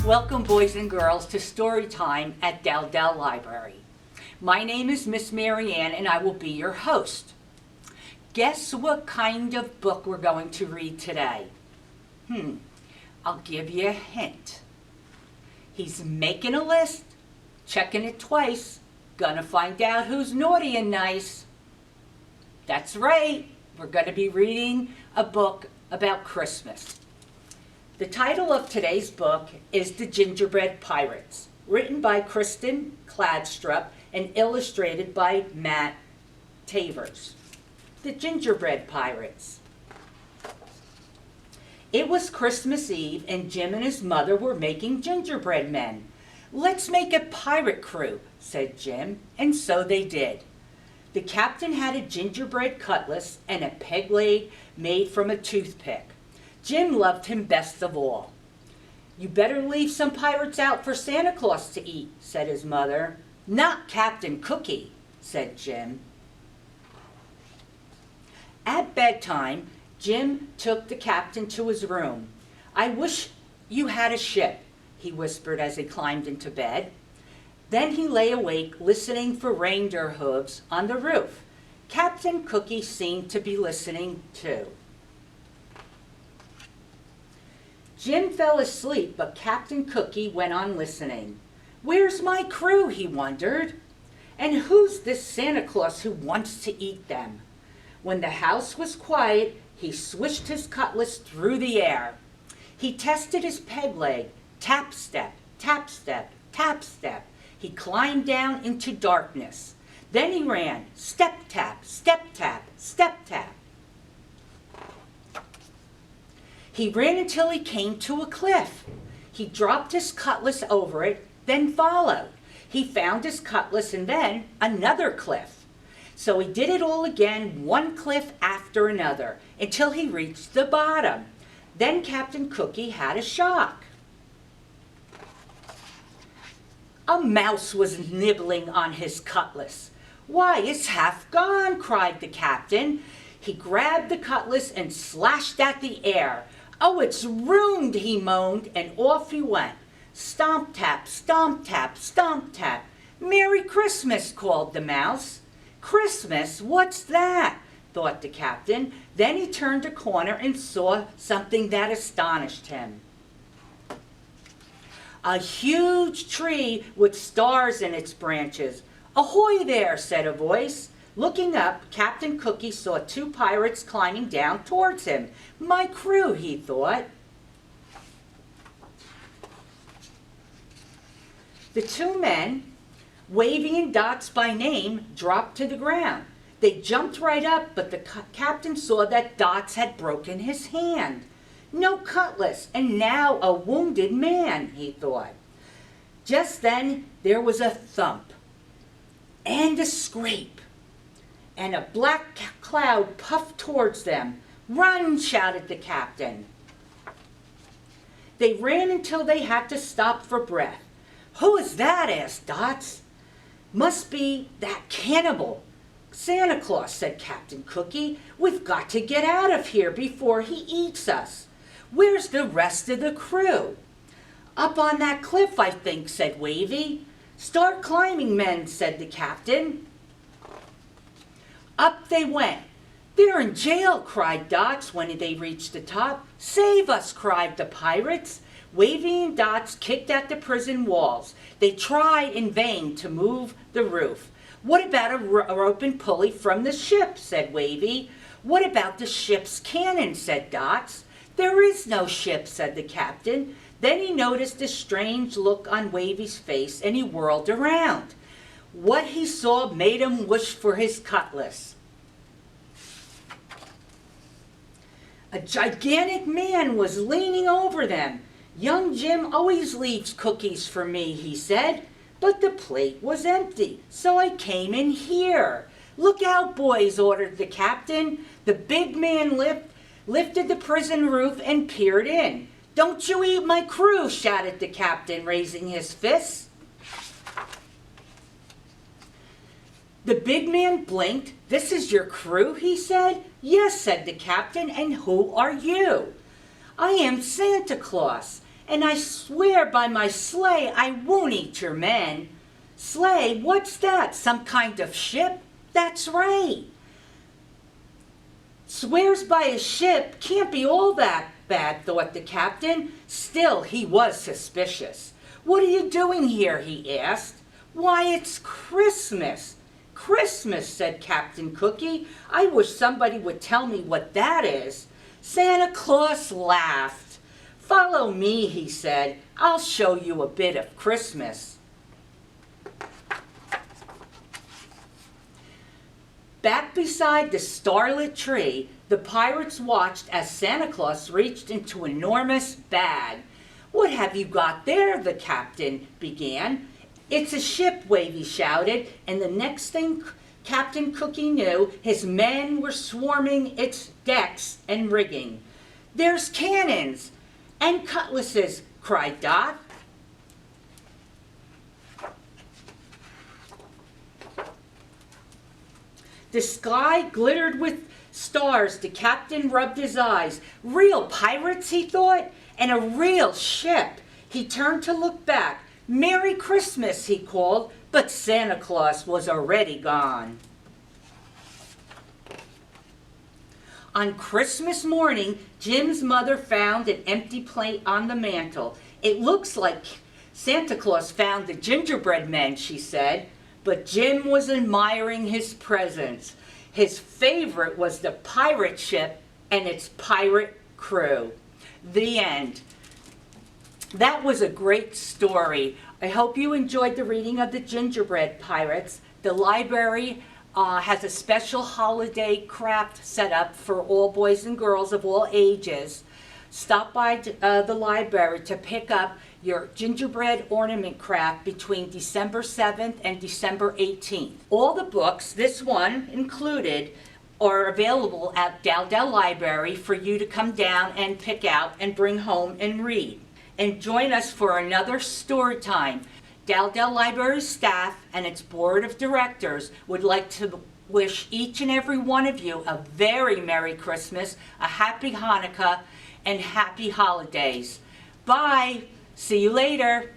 Welcome, boys and girls, to Storytime at Dell Library. My name is Miss Maryanne, and I will be your host. Guess what kind of book we're going to read today? I'll give you a hint. He's making a list, checking it twice, gonna find out who's naughty and nice. That's right, we're gonna be reading a book about Christmas. The title of today's book is The Gingerbread Pirates, written by Kristen Kladstrup and illustrated by Matt Tavers. The Gingerbread Pirates. It was Christmas Eve and Jim and his mother were making gingerbread men. "Let's make a pirate crew," said Jim, and so they did. The captain had a gingerbread cutlass and a peg leg made from a toothpick. Jim loved him best of all. "You better leave some pirates out for Santa Claus to eat," said his mother. "Not Captain Cookie," said Jim. At bedtime, Jim took the captain to his room. "I wish you had a ship," he whispered as he climbed into bed. Then he lay awake listening for reindeer hooves on the roof. Captain Cookie seemed to be listening too. Jim fell asleep, but Captain Cookie went on listening. "Where's my crew?" he wondered. "And who's this Santa Claus who wants to eat them?" When the house was quiet, he swished his cutlass through the air. He tested his peg leg. Tap, step, tap, step, tap, step. He climbed down into darkness. Then he ran. Step, tap, step, tap, step, tap. He ran until he came to a cliff. He dropped his cutlass over it, then followed. He found his cutlass and then another cliff. So he did it all again, one cliff after another, until he reached the bottom. Then Captain Cookie had a shock. A mouse was nibbling on his cutlass. "Why, it's half gone," cried the captain. He grabbed the cutlass and slashed at the air. "Oh, it's ruined," he moaned, and off he went. Stomp tap, stomp tap, stomp tap. "Merry Christmas," called the mouse. "Christmas? What's that?" thought the captain. Then he turned a corner and saw something that astonished him. A huge tree with stars in its branches. "Ahoy there," said a voice. Looking up, Captain Cookie saw two pirates climbing down towards him. "My crew," he thought. The two men, Wavy and Dots by name, dropped to the ground. They jumped right up, but the captain saw that Dots had broken his hand. No cutlass, and now a wounded man, he thought. Just then there was a thump and a scrape, and a black cloud puffed towards them. "Run!" shouted the captain. They ran until they had to stop for breath. "Who is that?" asked Dots. "Must be that cannibal Santa Claus," said Captain Cookie. "We've got to get out of here before he eats us. Where's the rest of the crew?" "Up on that cliff, I think," said Wavy. "Start climbing, men," said the captain. Up they went. "They're in jail," cried Dots when they reached the top. "Save us," cried the pirates. Wavy and Dots kicked at the prison walls. They tried in vain to move the roof. "What about a rope and pulley from the ship?" said Wavy. "What about the ship's cannon?" said Dots. "There is no ship," said the captain. Then he noticed a strange look on Wavy's face and he whirled around. What he saw made him wish for his cutlass. A gigantic man was leaning over them. "Young Jim always leaves cookies for me," he said, "but the plate was empty, so I came in here." "Look out, boys," ordered the captain. The big man lifted the prison roof and peered in. "Don't you eat my crew," shouted the captain, raising his fists. The big man blinked. "This is your crew?" he said. "Yes," said the captain, "and who are you?" "I am Santa Claus, And I swear by my sleigh I won't eat your men. Sleigh, what's that? Some kind of ship? That's right. Swears by a ship, can't be all that bad, thought the captain. Still, he was suspicious. What are you doing here, he asked. Why, it's Christmas. Christmas, said Captain Cookie. I wish somebody would tell me what that is. Santa Claus laughed. Follow me, he said. I'll show you a bit of Christmas. Back beside the starlit tree, the pirates watched as Santa Claus reached into an enormous bag. What have you got there? The captain began. It's a ship, Wavy shouted, and the next thing Captain Cookie knew, his men were swarming its decks and rigging. There's cannons and cutlasses, cried Dot. The sky glittered with stars. The captain rubbed his eyes. Real pirates, he thought, and a real ship. He turned to look back. Merry Christmas, he called, but Santa Claus was already gone. On Christmas morning, Jim's mother found an empty plate on the mantel. It looks like Santa Claus found the gingerbread men, she said, but Jim was admiring his presents. His favorite was the pirate ship and its pirate crew. The end. That was a great story. I hope you enjoyed the reading of the Gingerbread Pirates. The library has a special holiday craft set up for all boys and girls of all ages. Stop by the library to pick up your gingerbread ornament craft between December 7th and December 18th. All the books, this one included, are available at Dowdell Library for you to come down and pick out and bring home and read. And join us for another story time. Dowdell Library staff and its board of directors would like to wish each and every one of you a very Merry Christmas, a Happy Hanukkah, and Happy Holidays. Bye. See you later.